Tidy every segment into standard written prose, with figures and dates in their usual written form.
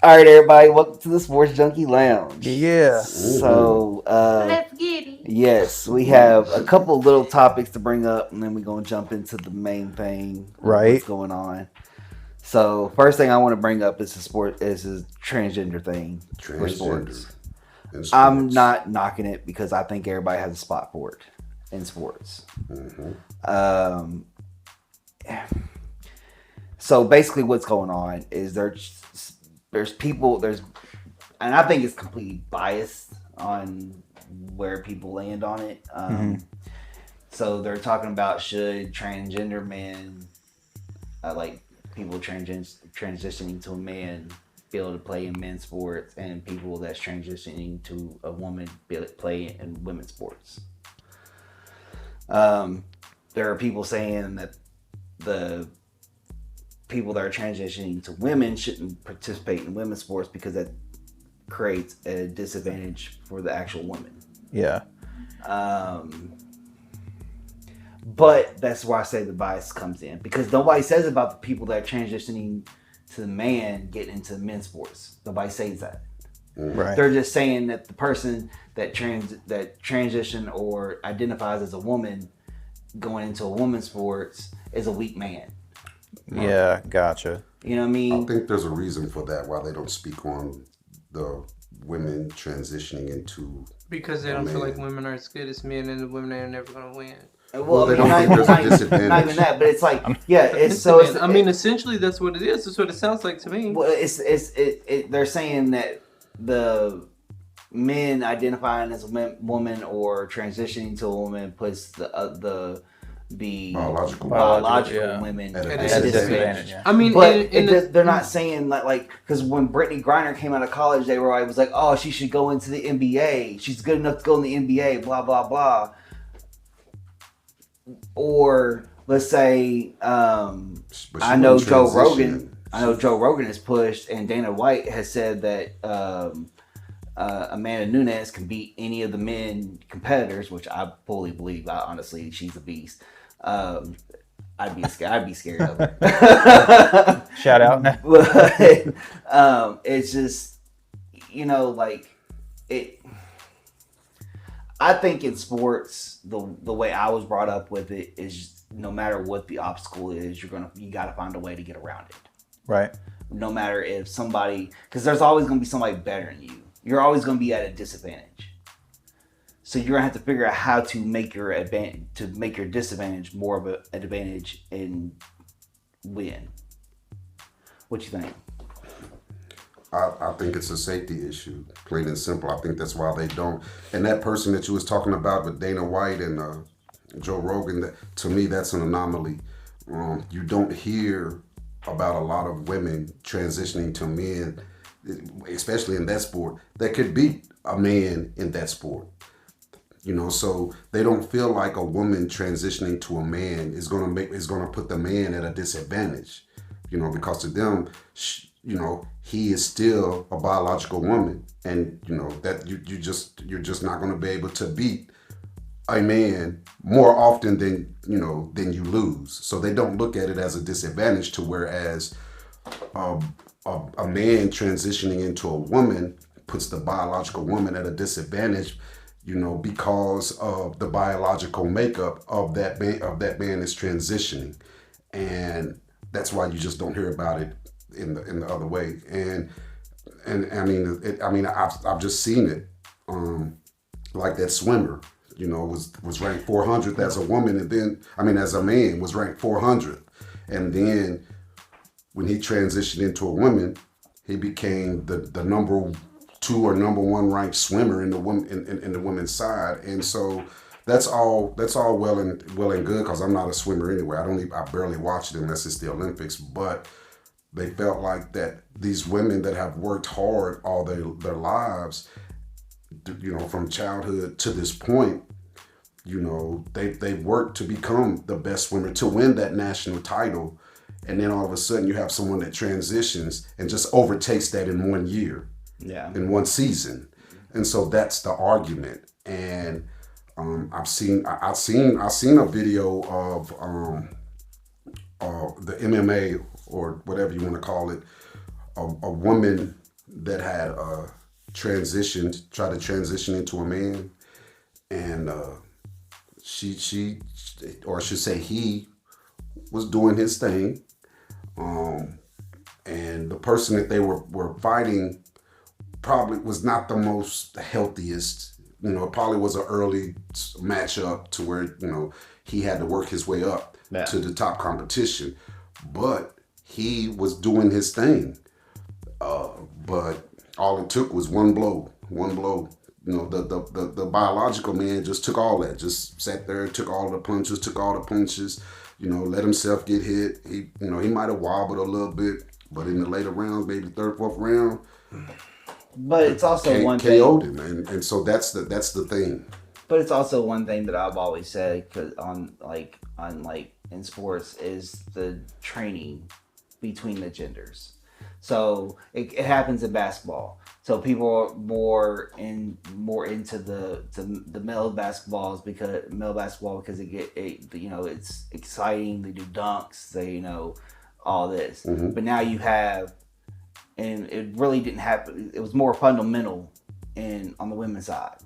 All right, everybody, welcome to the Sports Junkie Lounge. Yeah. So, Let's get it. yes, we have a couple of little topics to bring up, and then we're gonna jump into the main thing of what's Right. going on. So, first thing I want to bring up is the transgender thing for Transgender sports. in I'm sports. not knocking it because I think everybody has a spot for it in sports. Mm-hmm. Um, so basically, what's going on is there's people there's and I think it's completely biased on where people land on it. So they're talking about should transgender men, like people transitioning to a man, be able to play in men's sports, and people that's transitioning to a woman be able to play in women's sports. Um, there are people saying that the people that are transitioning to women shouldn't participate in women's sports because that creates a disadvantage for the actual women. Yeah. Um, but that's why I say the bias comes in because nobody says about the people that are transitioning to the man getting into men's sports. Nobody says that. Right. They're just saying that the person that transition or identifies as a woman going into a woman's sports is a weak man. Yeah. Gotcha. You know what I I mean? think there's a reason for that why they don't speak on the women transitioning into. Because they don't feel like women are as good as men and the women are never going to win. Well, they I mean, don't think there's a disadvantage. not even that, but it's like, yeah, it's so. It's, I mean, essentially, that's what it is. That's what it sounds like to me. well, they're saying that the men identifying as a woman or transitioning to a woman puts the Biological yeah. women At a at a disadvantage. disadvantage. Yeah. I mean, But they're not saying like because when Brittany Griner came out of college, they were always like, oh, she should go into the NBA. She's good enough to go in the NBA. Blah blah blah. Or let's say But she I know wasn't Joe transitioning. Rogan. I know Joe Rogan has pushed, and Dana White has said that Amanda Nunes can beat any of the men competitors, which I fully believe. Honestly, she's a beast. I'd be scared of her. Shout out. But it's just like it. I think in sports, the way I was brought up with it is no matter what the obstacle is, you got to find a way to get around it. Right. No matter if because there's always going to be somebody better than you. You're always going to be at a disadvantage. So you're gonna have to figure out how to make your disadvantage more of an advantage and win. What you think? I think it's a safety issue, plain and simple. I think that's why they don't. And that person that you was talking about with Dana White and Joe Rogan, to me, that's an anomaly. You don't hear about a lot of women transitioning to men, especially in that sport, that could beat a man in that sport. So they don't feel like a woman transitioning to a man is gonna put the man at a disadvantage. Because to them, he is still a biological woman, and that you're just not gonna be able to beat a man more often than you lose. So they don't look at it as a disadvantage. To whereas a man transitioning into a woman puts the biological woman at a disadvantage. Because of the biological makeup of that man is transitioning, and that's why you just don't hear about it in the other way. And I've just seen it, like that swimmer, was ranked 400th as a woman, and then as a man was ranked 400th, and then when he transitioned into a woman, he became the number 2 or number 1 ranked swimmer in the women's side. And so that's all well and good, because I'm not a swimmer anyway. I barely watch it unless it's the Olympics. But they felt like that these women that have worked hard all their lives, from childhood to this point, they worked to become the best swimmer, to win that national title. And then all of a sudden you have someone that transitions and just overtakes that in 1 year. Yeah. In 1 season. And so that's the argument. And I've seen a video of the MMA, or whatever you want to call it, a woman that had tried to transition into a man, and she, or I should say, he was doing his thing, and the person that they were fighting probably was not the most healthiest. It probably was an early matchup to where he had to work his way up to the top competition, but he was doing his thing. But all it took was one blow. The biological man just took all that, just sat there, took all the punches, let himself get hit. He might have wobbled a little bit, but in the later rounds, maybe third, fourth round, but it's also one thing. KO'd him, and so that's the thing. But it's also one thing that I've always said, cause on in sports, is the training between the genders. So it happens in basketball. So people are more into the male basketball because it's exciting. They do dunks. They all this. Mm-hmm. But now you have, and it really didn't happen. It was more fundamental on the women's side.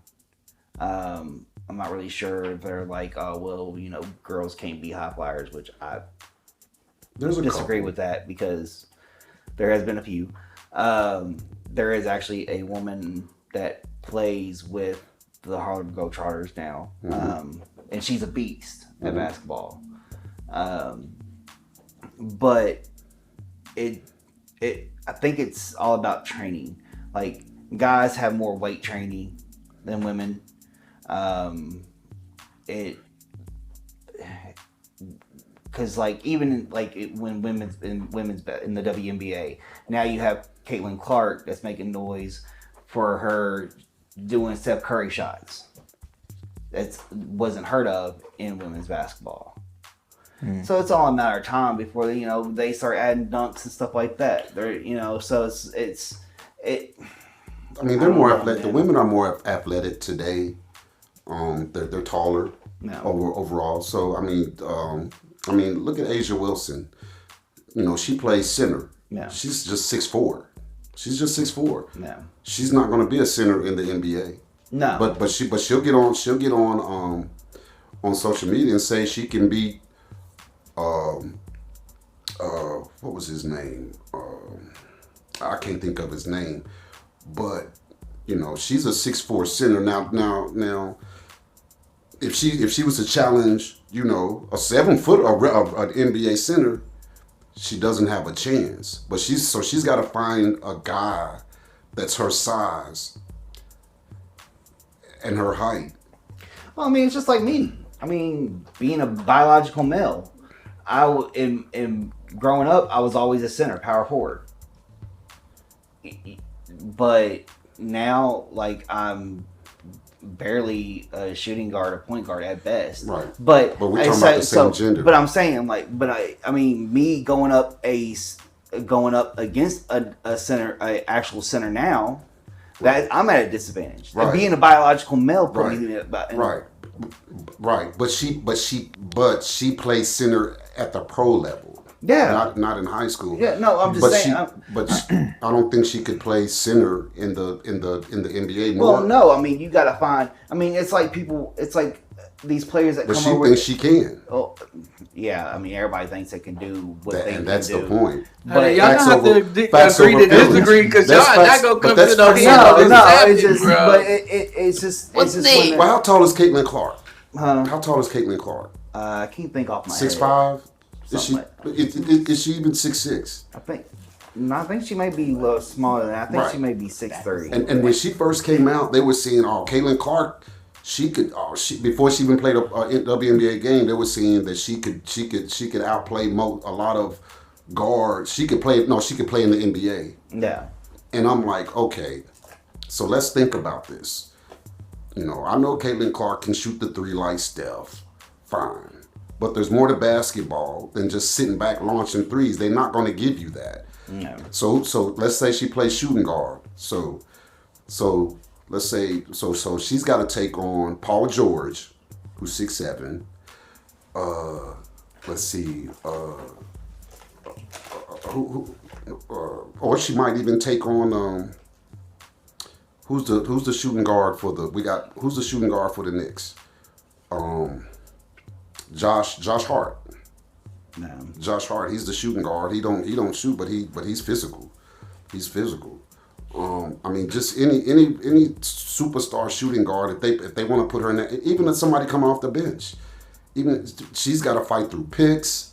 I'm not really sure if they're like, oh well, girls can't be high flyers, which I disagree with that because there has been a few. There is actually a woman that plays with the Harlem Globetrotters now, and she's a beast at basketball. But I think it's all about training. Like, guys have more weight training than women. Because even when women's in the WNBA, now you have Caitlin Clark that's making noise for her doing Steph Curry shots. That wasn't heard of in women's basketball. So it's all a matter of time before they start adding dunks and stuff like that. So it's. I mean, they're more athletic. The women are more athletic today. They're taller overall. So I mean, look at Asia Wilson. She plays center. Yeah. She's just 6'4". She's just 6'4". Yeah. She's not going to be a center in the NBA. No. But she'll get on social media and say she can beat what was his name? I can't think of his name. But she's a 6'4" center. Now if she was to challenge, a 7 foot an NBA center, she doesn't have a chance. But she's got to find a guy that's her size and her height. Well, I mean, it's just like me. I mean, being a biological male, in growing up, I was always a center, power forward. But now, I'm barely a shooting guard or point guard at best. Right. But we're talking about the same gender. But I'm saying I mean me going up against a center, a actual center now, that I'm at a disadvantage. Right. Being a biological male put me in Right. But she plays center at the pro level. Yeah. Not in high school. Yeah, no, I'm just saying. I don't think she could play center in the NBA more. Well, no, I mean you gotta find. I mean, it's like these players that come over. But she thinks she can. Oh, yeah. I mean, everybody thinks they can do what they can do. And that's the point. But y'all don't have to agree to disagree because y'all not gonna come to no deal. It's just. Well, how tall is Caitlin Clark? How tall is Caitlin Clark? I can't think off my 6'5". Is she even 6'6"? I think she may be a little smaller than that. I think she may be 6'3". And when she first came out, they were saying, Caitlin Clark, she could. Before she even played a WNBA game, they were saying that she could outplay a lot of guards. She could play in the NBA. Yeah. And I'm like, okay, so let's think about this. I know Caitlin Clark can shoot the three like Steph, fine. But there's more to basketball than just sitting back launching threes. They're not going to give you that. No. So let's say she plays shooting guard. So let's say she's got to take on Paul George, who's 6'7". Let's see. or she might even take on who's the shooting guard for who's the shooting guard for the Knicks? Josh Hart. No. Josh Hart, he's the shooting guard. He don't shoot, but he's physical. He's physical. I mean, just any superstar shooting guard, if they want to put her in there, even if somebody come off the bench, even she's got to fight through picks.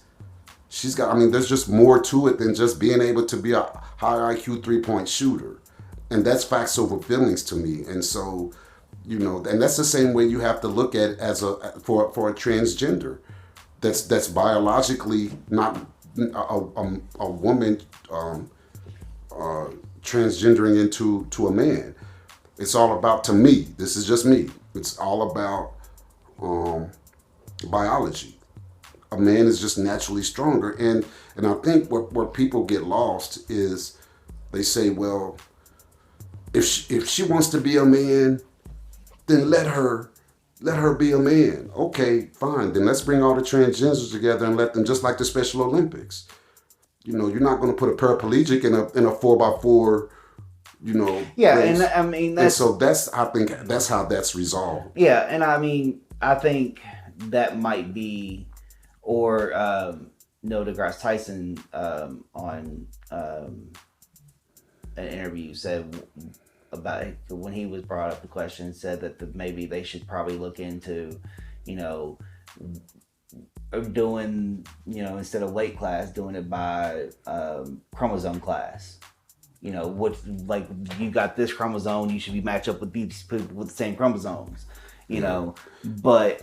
I mean, there's just more to it than just being able to be a high IQ 3-point shooter, and that's facts over feelings to me. And so, and that's the same way you have to look at it for a transgender. That's biologically not a woman transgendering into a man. It's all about, to me, this is just me, it's all about biology. A man is just naturally stronger, and I think where people get lost is they say, well, if she wants to be a man, then let her be a man. Okay, fine. Then let's bring all the transgenders together and let them, just like the Special Olympics. You're not going to put a paraplegic in a 4x4. Yeah, race. and I mean I think that's how that's resolved. Yeah, and I mean I think that might be, or Neil deGrasse Tyson on an interview said about it, when he was brought up the question, said that maybe they should probably look into, doing, instead of weight class, doing it by chromosome class. What, like, you got this chromosome, you should be matched up with these people with the same chromosomes. But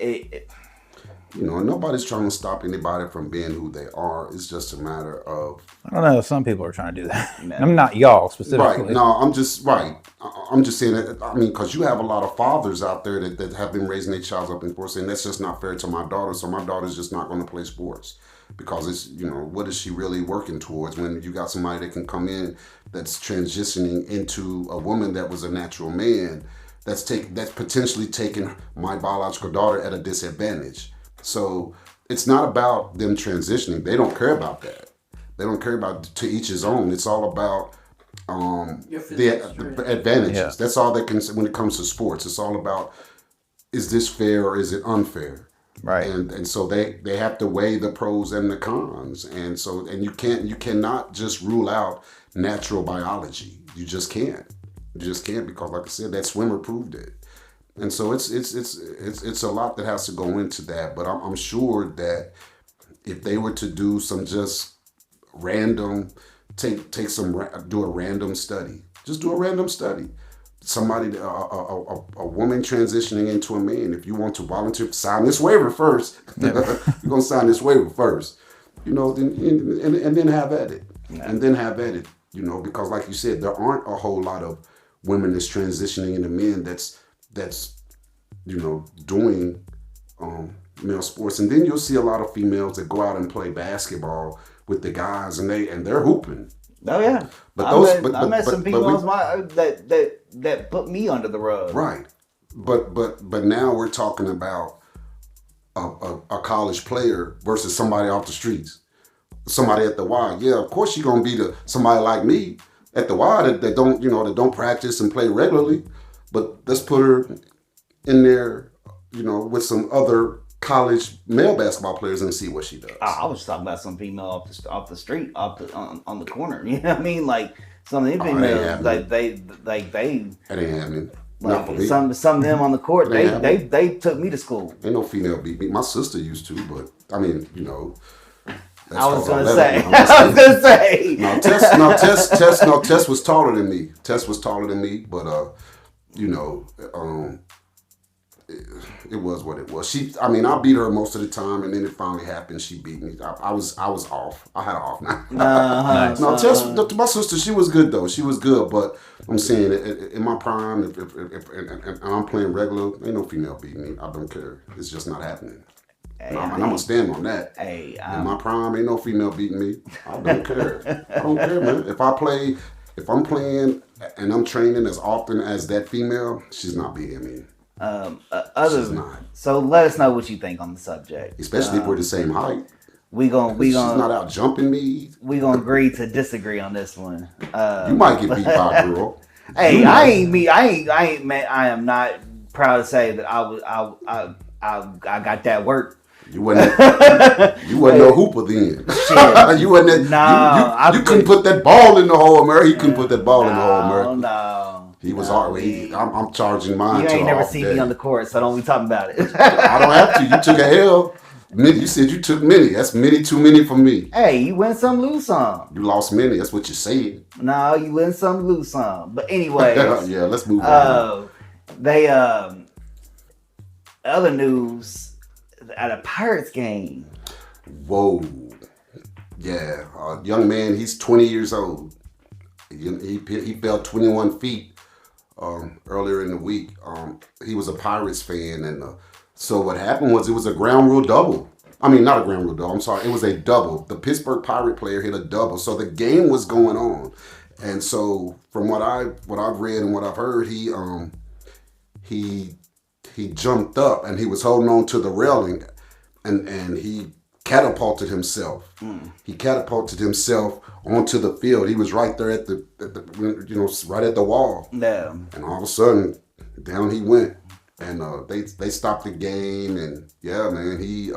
nobody's trying to stop anybody from being who they are. It's just a matter of, I don't know. Some people are trying to do that. No. I'm not y'all specifically. Right. No, I'm just saying that. I mean, because you have a lot of fathers out there that have been raising their child up in sports, and that's just not fair to my daughter. So my daughter's just not going to play sports because it's, what is she really working towards when you got somebody that can come in that's transitioning into a woman that was a natural man that's potentially taking my biological daughter at a disadvantage. So it's not about them transitioning. They don't care about that. They don't care about, to each his own. It's all about the advantages. Yeah. That's all they can say when it comes to sports. It's all about, is this fair or is it unfair? Right. And so they have to weigh the pros and the cons. And you cannot just rule out natural biology. You just can't. You just can't, because, like I said, that swimmer proved it. And so it's a lot that has to go into that. But I'm sure that if they were to do some just random, do a random study, just do a random study. Somebody, a woman transitioning into a man, if you want to volunteer, sign this waiver first. You're going to sign this waiver first, and then have at it. Yeah. And then have at it, because like you said, there aren't a whole lot of women that's transitioning into men that's doing male sports. And then you'll see a lot of females that go out and play basketball with the guys, and they're hooping. Oh yeah, I met some females that put me under the rug. Right, but now we're talking about a college player versus somebody off the streets, somebody at the Y. Yeah, of course you're gonna be somebody like me at the Y that don't practice and play regularly, but let's put her in there, with some other college male basketball players and see what she does. I was talking about some female off the street, on the corner. You know what I mean? Like some of these females, they that ain't happening. Like, not for me. Some of them on the court, they took me to school. Ain't no female beat me. My sister used to, but I mean, I was gonna say. No, Tess was taller than me. But it was what it was. I beat her most of the time, and then it finally happened. She beat me. I was off. I had an off night. Nice. No, Tess, my sister, she was good though. She was good, but I'm saying in my prime, if I'm playing regular, ain't no female beating me. I don't care. It's just not happening. Hey, I'm gonna stand on that. Hey, in my prime, ain't no female beating me. I don't care. I don't care, man. If I'm playing and I'm training as often as that female, she's not beating me. So let us know what you think on the subject. Especially if we're the same height. She's not out jumping me. We gonna agree to disagree on this one. You might get beat by a girl. Hey, I am not proud to say that I got that work. You wasn't no hooper then. You wasn't. You couldn't put that ball in the hole, Murray. He couldn't put that ball in the hole, Murray. No. He was already. I'm charging mine. You ain't never seen me on the court, so don't be talking about it. I don't have to. You took a L. You said you took many. That's many too many for me. Hey, you win some, lose some. You lost many. That's what you said. No, you win some, lose some. But anyway. Yeah, let's move on. Other news at a Pirates game. Whoa. Yeah. Young man, he's 20 years old. He fell 21 feet earlier in the week. He was a Pirates fan, and so what happened was it was a ground rule double. I mean, not a ground rule double. I'm sorry. It was a double. The Pittsburgh Pirate player hit a double. So the game was going on. And so from what I've read and what I've heard, he jumped up and he was holding on to the railing and he catapulted himself. He catapulted himself onto the field. He was right there at the right at the wall. Yeah. And all of a sudden, down he went. And they stopped the game, and yeah, man, he's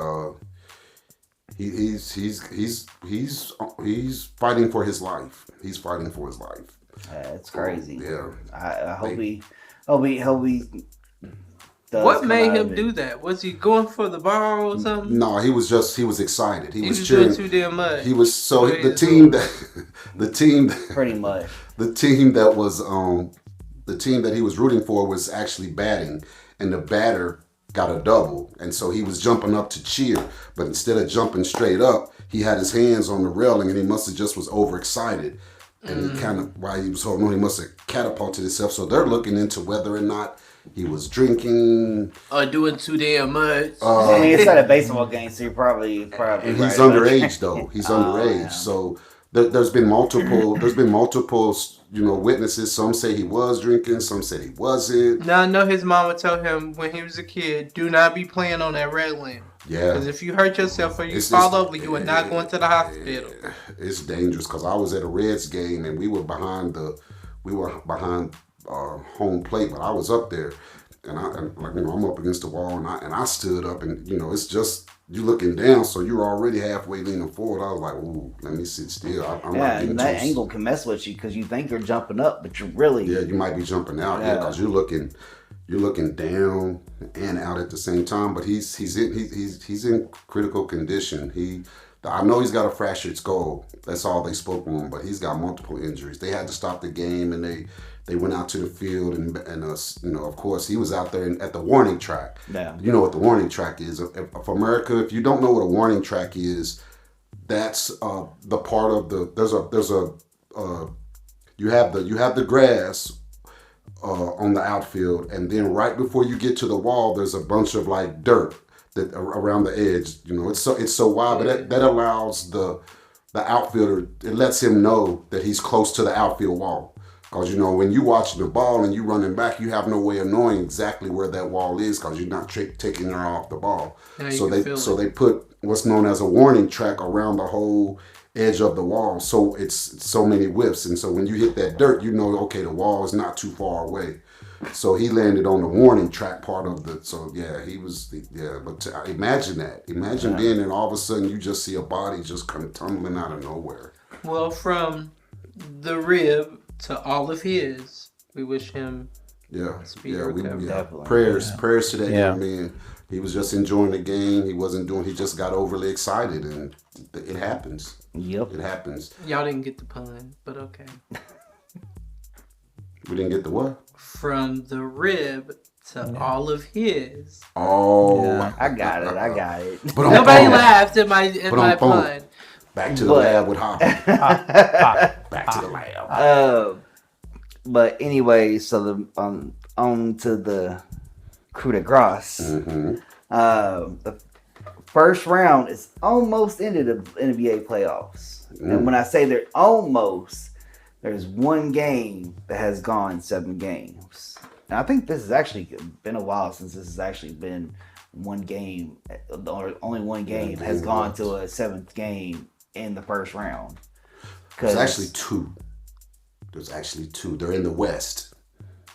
fighting for his life. He's fighting for his life. It's crazy. Yeah. I hope he does. What made him do that? Was he going for the ball or something? No, he was excited. He was doing cheering too damn much. He was the team pretty much the team that he was rooting for was actually batting. And the batter got a double. And so he was jumping up to cheer. But instead of jumping straight up, he had his hands on the railing and he must have just was overexcited. And he kind of, while he was holding on, he must have catapulted himself. So they're looking into whether or not he was drinking. Or doing too damn much. I mean, it's at a baseball game, so you're probably and right. He's underage, though. He's underage. Yeah. So there's been multiple witnesses. Some say he was drinking. Some said he wasn't. Now I know his mama told him when he was a kid, do not be playing on that railing. Yeah. Because if you hurt yourself or you fall over, you are not going to the hospital. It's dangerous because I was at a Reds game and we were behind home plate, but I was up there and I'm up against the wall and I stood up and it's just. You looking down, so you're already halfway leaning forward. I was like, "Ooh, let me sit still." And that angle can mess with you because you think you're jumping up, but you're really you might be jumping out because you're looking down and out at the same time. But he's in critical condition. I know he's got a fractured skull. That's all they spoke on, but he's got multiple injuries. They had to stop the game and they went out to the field and of course he was out there at the warning track. Yeah. You know what the warning track is. For America, if you don't know what a warning track is, that's the part of you have the grass on the outfield, and then right before you get to the wall, there's a bunch of like dirt that around the edge. It's so wide, but that allows the outfielder. It lets him know that he's close to the outfield wall. Because, when you're watching the ball and you're running back, you have no way of knowing exactly where that wall is because you're not taking her off the ball. So they put what's known as a warning track around the whole edge of the wall. So it's so many whiffs. And so when you hit that dirt, okay, the wall is not too far away. So he landed on the warning track part of but imagine that. Imagine being and all of a sudden you just see a body just come tumbling out of nowhere. Well, from the rib to all of his, we wish him speedy recovery. Prayers to that young man. He was just enjoying the game. He just got overly excited, and it happens. Yep. It happens. Y'all didn't get the pun, but okay. We didn't get the what? From the rib to all of his. Oh. Yeah, I got it. But nobody laughed at my pun. Back to the lab with Hopper. Back to the lab. But anyway, so on to the coup de grace. Mm-hmm. The first round is almost ended the NBA playoffs. And when I say they're almost, there's one game that has gone 7 games. And I think this has actually been a while since this has actually been one game, or only one game, has gone to a 7th game in the first round. There's actually two. They're in the West.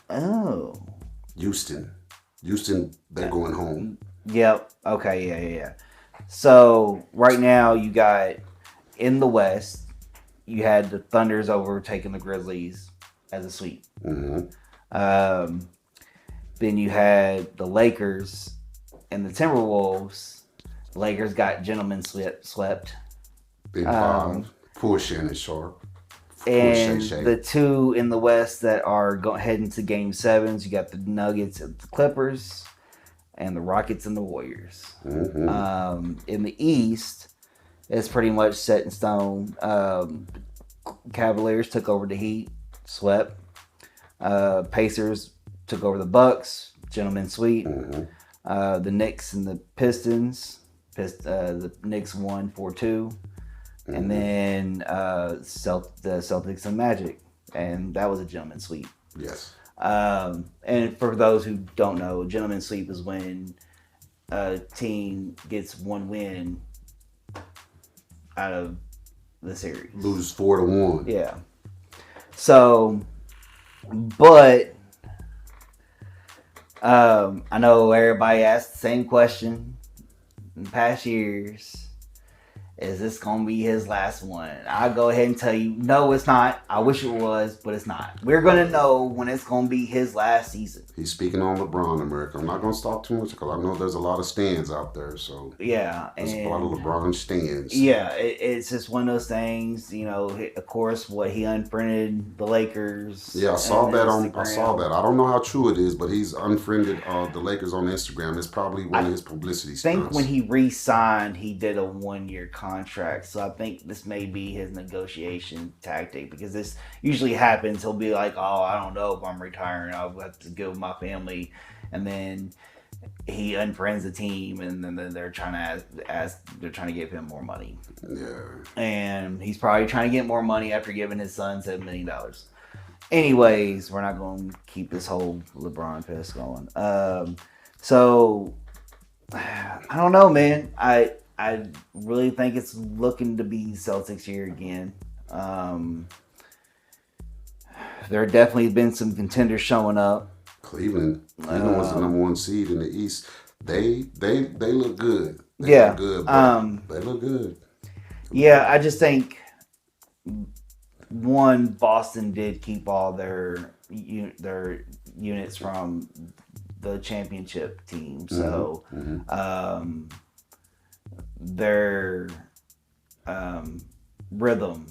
Oh. Houston, they're going home. Yep. Okay. Yeah. So right now you got in the West, you had the Thunders overtaking the Grizzlies as a sweep. Mm-hmm. Then you had the Lakers and the Timberwolves. The Lakers got gentlemen swept. Big five. Poor Shannon Sharp. And the two in the West that are heading to Game 7s, you got the Nuggets and the Clippers, and the Rockets and the Warriors. Mm-hmm. In the East, it's pretty much set in stone. Cavaliers took over the Heat, swept. Pacers took over the Bucks, gentlemen sweep. Mm-hmm. The Knicks and the Pistons, the Knicks won 4-2. And then the Celtics and Magic, and that was a gentleman sweep. Yes. And for those who don't know, gentleman sweep is when a team gets one win out of the series. Lose 4-1. Yeah. So, but I know everybody asked the same question in past years. Is this going to be his last one? I'll go ahead and tell you, no, it's not. I wish it was, but it's not. We're going to know when it's going to be his last season. He's speaking on LeBron, America. I'm not going to talk too much because I know there's a lot of stands out there. So yeah, there's a lot of LeBron stands. Yeah, it's just one of those things. You know, of course, what he unfriended the Lakers. Yeah, I saw that. I don't know how true it is, but he's unfriended the Lakers on Instagram. It's probably one of his publicity stunts. I think when he re-signed, he did a 1-year contract. So I think this may be his negotiation tactic, because this usually happens. He'll be like, "Oh, I don't know if I'm retiring. I'll have to go with my family," and then he unfriends the team, and then they're trying to give him more money. Yeah, and he's probably trying to get more money after giving his son $7 million. Anyways, we're not going to keep this whole LeBron piss going. So I don't know, man. I really think it's looking to be Celtics year again. There definitely been some contenders showing up. Cleveland was the number 1 seed in the East. They look good. They look good. They look good. Yeah, I just think Boston did keep all their units from the championship team, so their rhythm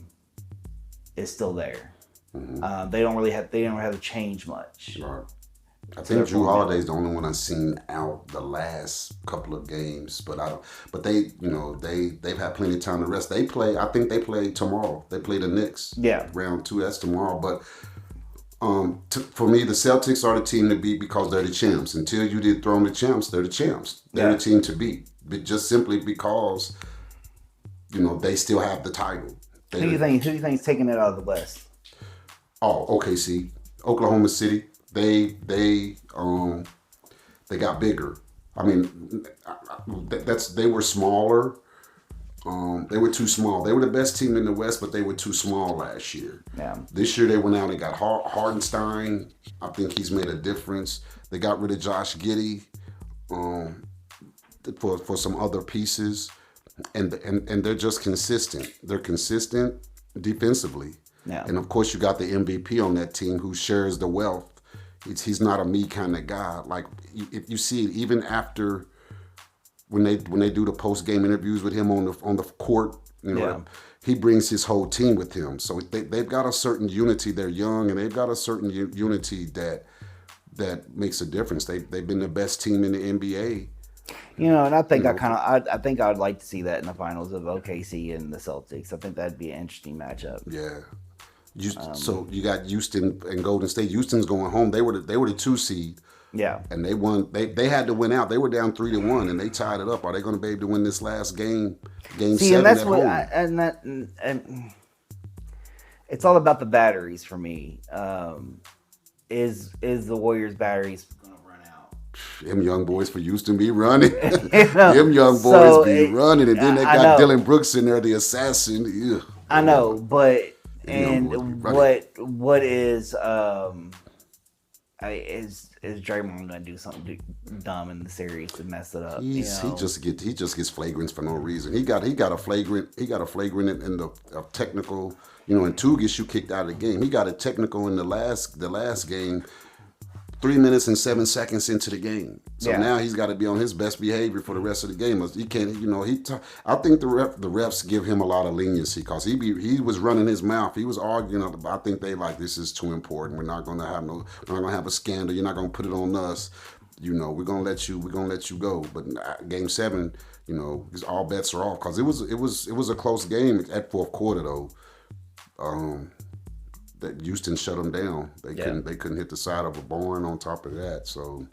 is still there. They don't have to change much. Right. I think Drew Holiday's the only one I've seen out the last couple of games, but they've had plenty of time to rest. I think they play tomorrow. They play the Knicks. Yeah. Round 2, that's tomorrow. But for me, the Celtics are the team to beat because they're the champs. Until you did throw them the champs, they're the champs. They're the team to beat. But just simply because, they still have the title. Who do you think is taking it out of the West? Oh, OKC, Oklahoma City. They got bigger. I mean, they were smaller. They were too small. They were the best team in the West, but they were too small last year. Yeah. This year they went out and got Hardenstein. I think he's made a difference. They got rid of Josh Giddey for some other pieces, and they're just consistent. They're consistent defensively. Yeah. And of course you got the MVP on that team who shares the wealth. He's not a me kind of guy. Like, if you see it, even after when they do the post game interviews with him on the court, he brings his whole team with him. So they've got a certain unity. They're young, and they've got a certain unity that makes a difference. They've been the best team in the NBA. And I think I think I'd like to see that in the finals of OKC and the Celtics. I think that'd be an interesting matchup. Yeah. So you got Houston and Golden State. Houston's going home. They were the 2 seed. Yeah. And they won. They had to win out. They were down 3-1, and they tied it up. Are they going to be able to win this last game? Game 7 and that's at what home? and it's all about the batteries for me. Is the Warriors' batteries going to run out? them young boys for Houston be running. You know, Them young boys be running, and then they got know. Dylan Brooks in there, the assassin. Ew. I know, but Them young boys be and running. what is Draymond gonna do something dumb in the series to mess it up? He just gets flagrants for no reason. He got a flagrant in the technical. And two gets you kicked out of the game. He got a technical in the last game, 3 minutes and 7 seconds into the game. So now he's got to be on his best behavior for the rest of the game. He can't. I think the refs give him a lot of leniency because he was running his mouth. He was arguing. I think they like, this is too important. We're not gonna have a scandal. You're not gonna put it on us. We're gonna let you go. But game 7, all bets are off because it was a close game at fourth quarter though. That Houston shut them down. They couldn't hit the side of a barn on top of that. So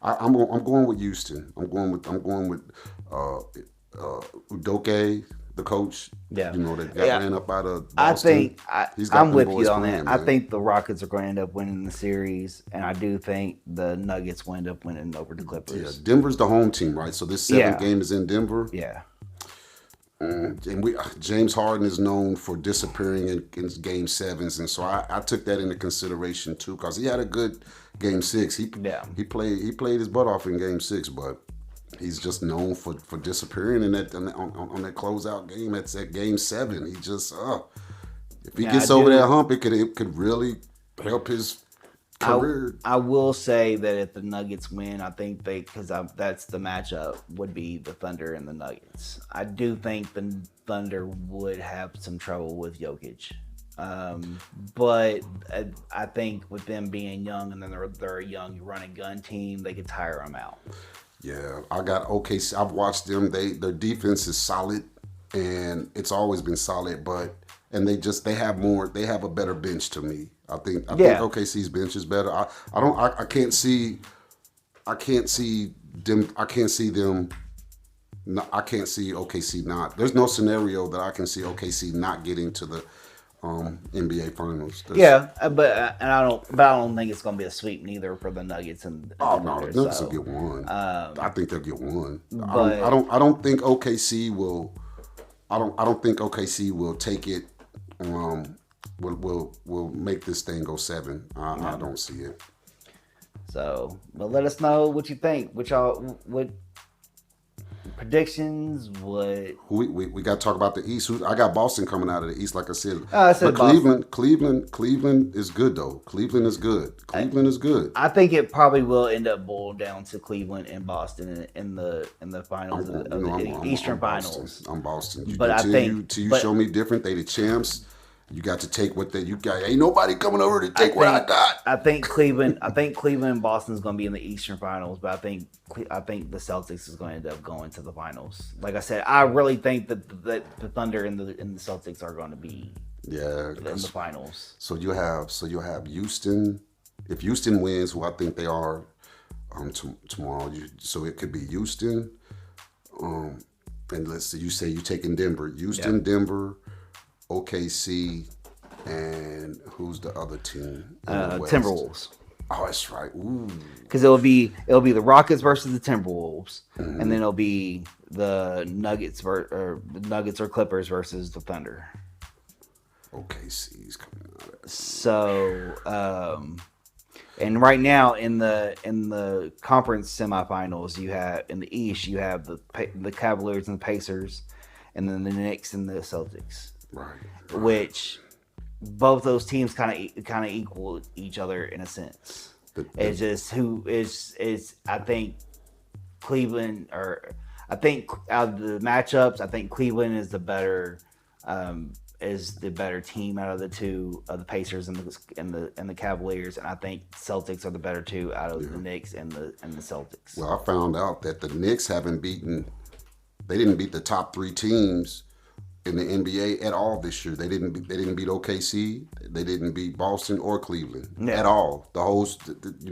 I'm going with Houston. I'm going with Udoke, the coach. Yeah. That got ran up out of Boston. I think I'm with you on that. Man. I think the Rockets are going to end up winning the series, and I do think the Nuggets will end up winning over the Clippers. Yeah, Denver's the home team, right? So this 7th game is in Denver. Yeah. And James Harden is known for disappearing in game 7s, and so I took that into consideration too because he had a good game 6. He played his butt off in game 6, but he's just known for disappearing in that on that closeout game. That's at game 7. He just if he gets over that hump, it could really help his career. I will say that if the Nuggets win, I think that's the matchup would be the Thunder and the Nuggets. I do think the Thunder would have some trouble with Jokic. But I think with them being young and then they're a young run and gun team, they could tire them out. Yeah, I got OKC. I've watched them. Their defense is solid, and it's always been solid. They have a better bench to me. I think OKC's bench is better. I can't see OKC not. There's no scenario that I can see OKC not getting to the NBA Finals. But I don't think it's going to be a sweep neither for the Nuggets and the Nuggets will get one. I think they'll get one. I don't think OKC will. I don't think OKC will take it. Will make this thing go 7. I don't see it. So, but let us know what you think. What predictions? What we got to talk about the East. I got Boston coming out of the East, like I said. But Cleveland is good though. Cleveland is good. I think it probably will end up boiled down to Cleveland and Boston in the finals of the Eastern Finals. I'm Boston. But Until you show me different, they the champs. You got to take what you got. Ain't nobody coming over to take what I got. I think Cleveland and Boston's going to be in the Eastern Finals, but I think the Celtics is going to end up going to the finals. Like I said, I really think that the Thunder and the Celtics are going to be in the finals. So you'll have Houston. If Houston wins, who I think they are tomorrow, so it could be Houston. And let's see, you say you're taking Denver, Houston, Denver. OKC, and who's the other team? Timberwolves. Oh, that's right. Ooh. Because it'll be the Rockets versus the Timberwolves, and then it'll be the Nuggets or Clippers versus the Thunder. OKC's coming out. So, and right now in the conference semifinals, you have in the East you have the Cavaliers and the Pacers, and then the Knicks and the Celtics. Right. Which both those teams kind of equal each other in a sense. It's just who is I think Cleveland out of the matchups, I think Cleveland is the better team out of the two of the Pacers and the Cavaliers, and I think Celtics are the better two out of the Knicks and the Celtics. Well, I found out that the Knicks didn't beat the top 3 teams in the NBA at all this year. They didn't beat OKC. They didn't beat Boston or Cleveland at all. The whole,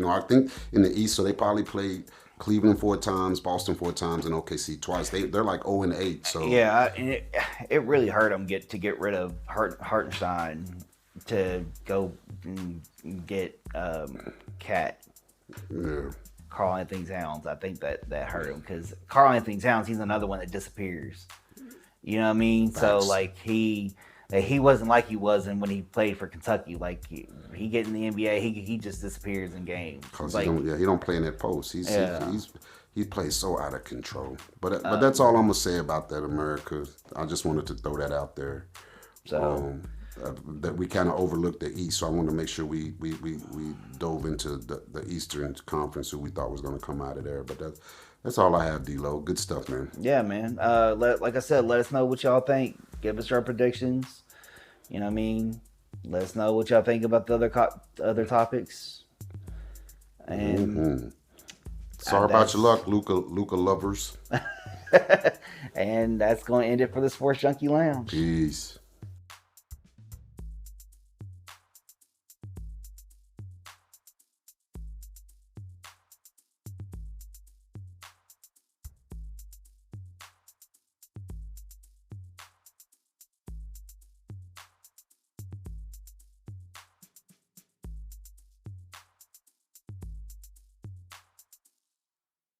I think in the East, so they probably played Cleveland 4 times, Boston 4 times, and OKC twice. They're like 0-8. So and it really hurt them to get rid of Hartenstein to go and get Cat. Yeah. Karl Anthony Towns. I think that hurt him because Karl Anthony Towns, he's another one that disappears. You know what I mean? Facts. So like he wasn't like he was when he played for Kentucky. Like he get in the NBA, he just disappears in games. Cause like, he don't play in that post. He plays so out of control. But that's all I'm gonna say about that, America. I just wanted to throw that out there. So that we kind of overlooked the East, so I wanted to make sure we dove into the Eastern Conference, who we thought was gonna come out of there. But that's all I have, D-Lo. Good stuff, man. Yeah, man. Like I said, let us know what y'all think. Give us your predictions. You know what I mean? Let us know what y'all think about the other topics. And sorry about your luck, Luka lovers. And that's going to end it for the Sports Junkie Lounge. Peace.